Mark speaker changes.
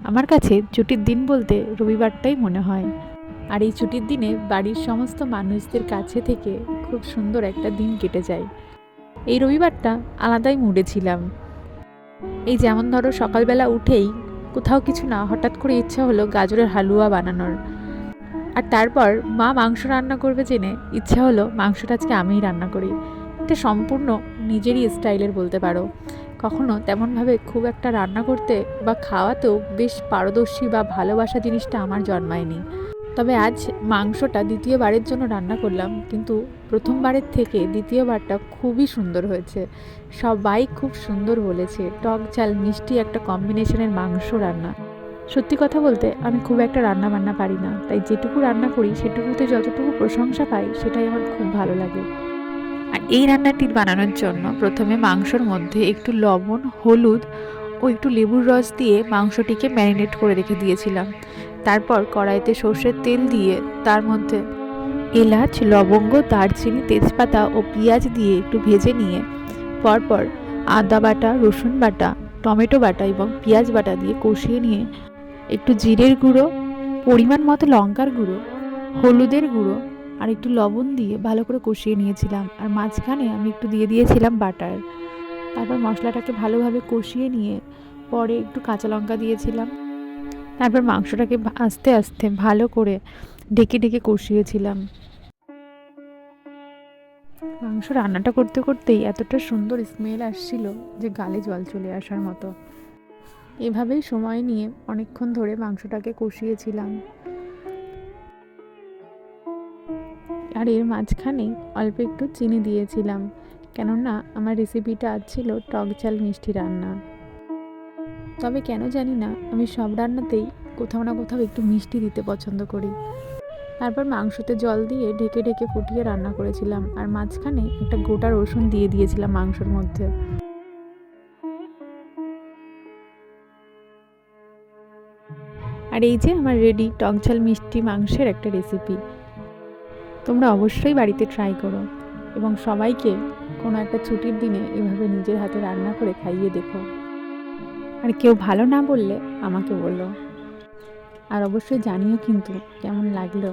Speaker 1: আমার কাছে ছুটির দিন বলতে রবিবারটাই মনে হয়। আর এই ছুটির দিনে বাড়ির সমস্ত মানুষদের কাছে থেকে খুব সুন্দর একটা দিন কেটে যায়। এই রবিবারটা আলাদাই মুডে ছিলাম। এই যেমন ধরো সকালবেলা উঠেই কোথাও কিছু না, হঠাৎ করে ইচ্ছা হলো গাজরের হালুয়া বানানোর। আর তারপর মা মাংস রান্না করবে জেনে ইচ্ছা হলো মাংসটা আজকে আমিই রান্না করি। এটা সম্পূর্ণ নিজেরই স্টাইলের বলতে পারো। কখনো তেমনভাবে খুব একটা রান্না করতে বা খাওয়াতেও বেশ পারদর্শী বা ভালোবাসা জিনিসটা আমার জন্মায়নি। তবে আজ মাংসটা দ্বিতীয়বারের জন্য রান্না করলাম, কিন্তু প্রথমবারের থেকে দ্বিতীয়বারটা খুবই সুন্দর হয়েছে। সবাই খুব সুন্দর বলেছে। টক ঝাল মিষ্টি একটা কম্বিনেশনের মাংস রান্না। সত্যি কথা বলতে আমি খুব একটা রান্না বান্না পারি না, তাই যেটুকু রান্না করি সেটুকুতে যতটুকু প্রশংসা পাই সেটাই আমার খুব ভালো লাগে। আর এই রান্নাটি বানানোর জন্য প্রথমে মাংসর মধ্যে একটু লবণ, হলুদ ও একটু লেবুর রস দিয়ে মাংসটিকে ম্যারিনেট করে রেখে দিয়েছিলাম। তারপর কড়াইতে সর্ষের তেল দিয়ে তার মধ্যে এলাচ, লবঙ্গ, দারচিনি, তেজপাতা ও পেঁয়াজ দিয়ে একটু ভেজে নিয়ে পরপর আদা বাটা, রসুন বাটা, টমেটো বাটা এবং পেঁয়াজ বাটা দিয়ে কষিয়ে নিয়ে একটু জিরের গুঁড়ো, পরিমাণ মতো লঙ্কার গুঁড়ো, হলুদের গুঁড়ো আর একটু লবণ দিয়ে ভালো করে কষিয়ে নিয়েছিলাম। আর মাঝখানে আমি একটু দিয়ে দিয়েছিলাম বাটার। তারপর মশলাটাকে ভালোভাবে কষিয়ে নিয়ে পরে একটু কাঁচা লঙ্কা দিয়েছিলাম। তারপর মাংসটাকে আস্তে আস্তে ভালো করে ঢেকে ঢেকে কষিয়েছিলাম। মাংস রান্নাটা করতে করতেই এতটা সুন্দর স্মেল আসছিল যে গালে জল চলে আসার মতো। এভাবেই সময় নিয়ে অনেকক্ষণ ধরে মাংসটাকে কষিয়েছিলাম। আর এর মাঝখানে অল্প একটু চিনি দিয়েছিলাম, কেননা আমার রেসিপিটা আজ ছিল টক ঝাল মিষ্টি রান্না। তবে কেন জানি না আমি সব রান্নাতেই কোথাও না কোথাও একটু মিষ্টি দিতে পছন্দ করি। তারপর মাংসতে জল দিয়ে ঢেকে ঢেকে ফুটিয়ে রান্না করেছিলাম, আর মাঝখানে একটা গোটা রসুন দিয়ে দিয়েছিলাম মাংসর মধ্যে। আর এই যে আমার রেডি টক ঝাল মিষ্টি মাংসের একটা রেসিপি। তোমরা অবশ্যই বাড়িতে ট্রাই করো এবং সবাইকে কোনো একটা ছুটির দিনে এভাবে নিজের হাতে রান্না করে খাইয়ে দেখো। আর কেউ ভালো না বললে আমাকে বলো। আর অবশ্যই জানিও কিন্তু কেমন লাগলো।